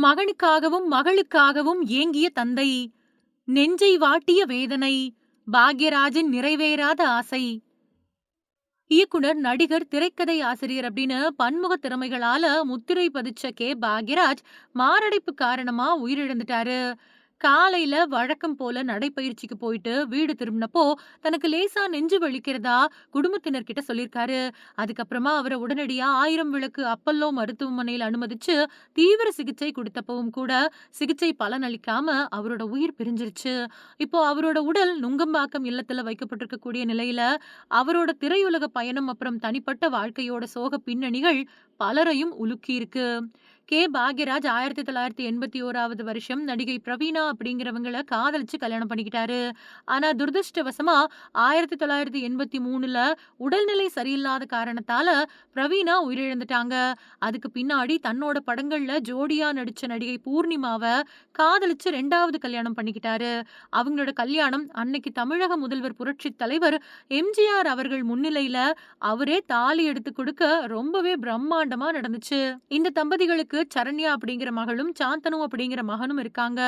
மகனுக்காகவும் மகளுக்காகவும் ஏங்கிய தந்தை, நெஞ்சை வாட்டிய வேதனை, பாக்யராஜின் நிறைவேறாத ஆசை. இயக்குனர், நடிகர், திரைக்கதை ஆசிரியர் அப்படின்னு பன்முக திறமைகளால முத்திரை பதிச்ச பாக்யராஜ் மாரடைப்பு காரணமா உயிரிழந்துட்டாரு. காலையில வழக்கம் போல நடைப்பயிற்சிக்கு போயிட்டு வீடு திரும்பினப்போ தனக்கு லேசா நெஞ்சு வலிக்கிறதா குடும்பத்தினர் கிட்ட சொல்லியிருக்காரு. அதுக்கப்புறமா அவரை உடனடியா 1000 விளக்கு அப்பல்லோ மருத்துவமனையில் அனுமதிச்சு தீவிர சிகிச்சை கொடுத்தப்பவும் கூட சிகிச்சை பலனளிக்காம அவரோட உயிர் பிரிஞ்சிருச்சு. இப்போ அவரோட உடல் நுங்கம்பாக்கம் இல்லத்துல வைக்கப்பட்டிருக்கக்கூடிய நிலையில அவரோட திரையுலக பயணம் அப்புறம் தனிப்பட்ட வாழ்க்கையோட சோக பின்னணிகள் பலரையும் உலுக்கி இருக்கு. பாக்யராஜ் 1981வது வருஷம் நடிகை பிரவீணா அப்படிங்கிறவங்கள காதலிச்சு கல்யாணம் பண்ணிக்கிட்டாரு. ஆனா துரதிர்ஷ்டவசமா 1983ல உடல்நிலை சரியில்லாத காரணத்தால பிரவீணா உயிரிழந்துட்டாங்க. அதுக்கு பின்னாடி தன்னோட படங்கள்ல ஜோடியா நடிச்ச நடிகை பூர்ணிமாவ காதலிச்சு 2வது கல்யாணம் பண்ணிக்கிட்டாரு. அவங்களோட கல்யாணம் அன்னைக்கு தமிழக முதல்வர் புரட்சி தலைவர் எம்ஜிஆர் அவர்கள் முன்னிலையில அவரே தாலி எடுத்து கொடுக்க ரொம்பவே பிரம்மாண்டமா நடந்துச்சு. இந்த தம்பதிகளுக்கு சரண்யா அப்படிங்கிற மகளும் சாந்தனு அப்படிங்கிற மகனும் இருக்காங்க.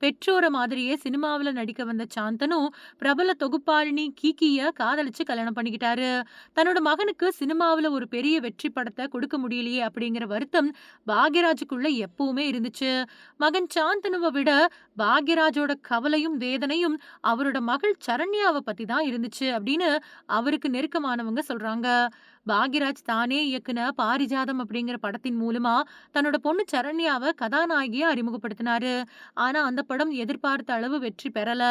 பெற்றோர மாதிரியே சினிமாவில நடிக்க வந்த சாந்தனு பிரபல தொகுப்பாளினி கீகிய காதலிச்சு கல்யாணம் பண்ணிக்கிட்டாரு. தன்னோட மகனுக்கு சினிமாவில ஒரு பெரிய வெற்றி படத்தை கொடுக்க முடியலையே அப்படிங்கிற வருத்தம் பாக்யராஜுக்குள்ள எப்பவுமே இருந்துச்சு. மகன் சாந்தனுவை விட பாக்யராஜோட கவலையும் வேதனையும் அவரோட மகள் சரண்யாவை பத்தி தான் இருந்துச்சு அப்படின்னு அவருக்கு நெருக்கமானவங்க சொல்றாங்க. பாக்யராஜ் தானே இயக்குன பாரிஜாதம் அப்படிங்கிற படத்தின் மூலமா தன்னோட பொண்ணு சரண்யாவை கதாநாயகியா அறிமுகப்படுத்தினாரு. ஆனா அந்த படம் எதிர்பார்த்த அளவு வெற்றி பெறல.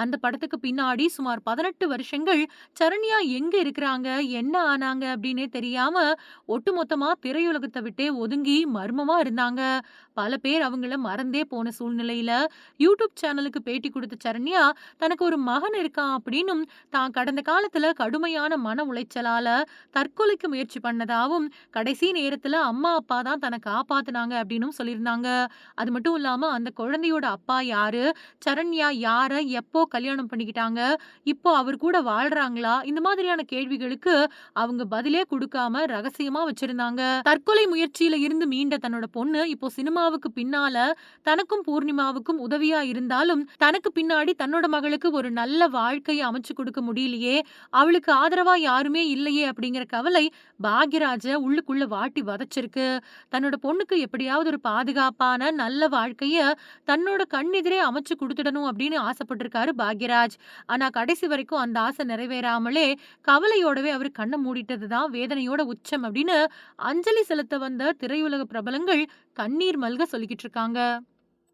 அந்த படத்துக்கு பின்னாடி சுமார் 18 வருஷங்கள் சரண்யா எங்க இருக்கிறாங்க, என்ன ஆனாங்க அப்படின்னே தெரியாம ஒட்டுமொத்தமா திரையுலகத்தை விட்டே ஒதுங்கி மர்மமா இருந்தாங்க. பல பேர் அவங்கள மறந்தே போன சூழ்நிலையில யூடியூப் சேனலுக்கு பேட்டி கொடுத்த சரண்யா தனக்கு ஒரு மகன் இருக்கான் அப்படின்னும் தான் கடந்த காலத்துல கடுமையான மன உளைச்சலால தற்கொலைக்கு முயற்சி பண்ணதாவும் கடைசி நேரத்துல அம்மா அப்பா தான் தன்னை காப்பாத்துனாங்க அப்படின்னும் சொல்லியிருந்தாங்க. அது மட்டும் இல்லாம அந்த குழந்தையோட அப்பா யாரு, சரண்யா யார எப்போ கல்யாணம் பண்ணிக்கிட்டாங்க, இப்போ அவர் கூட வாழ்றாங்களா, இந்த மாதிரியான கேள்விகளுக்கு அவங்க பதிலே கொடுக்காம ரகசியமா வச்சிருந்தாங்க. தற்கொலை முயற்சியில இருந்து மீண்ட தன்னோட பொண்ணு இப்போ சினிமாவுக்கு பின்னால தனக்கும் பூர்ணிமாவுக்கும் உதவியா இருந்தாலும் தனக்கு பின்னாடி தன்னோட மகளுக்கு ஒரு நல்ல வாழ்க்கையை அமைச்சு கொடுக்க முடியலையே, அவளுக்கு ஆதரவா யாருமே இல்லையே அப்படிங்கிற கவலை பாக்யராஜ உள்ளுக்குள்ள வாட்டி வதச்சிருக்கு. தன்னோட பொண்ணுக்கு எப்படியாவது ஒரு பாதுகாப்பான நல்ல வாழ்க்கைய தன்னோட கண்ணெதிரே அமைச்சு கொடுத்துடணும் அப்படின்னு ஆசைப்பட்டிருக்காரு பாக்யராஜ். ஆனா கடைசி வரைக்கும் அந்த ஆசை நிறைவேறாமலே கவலையோடவே அவர் கண்ணை மூடிட்டதுதான் வேதனையோட உச்சம் அப்படின்னு அஞ்சலி செலுத்த வந்த திரையுலக பிரபலங்கள் கண்ணீர் மல்க சொல்லிக்கிட்டு இருக்காங்க.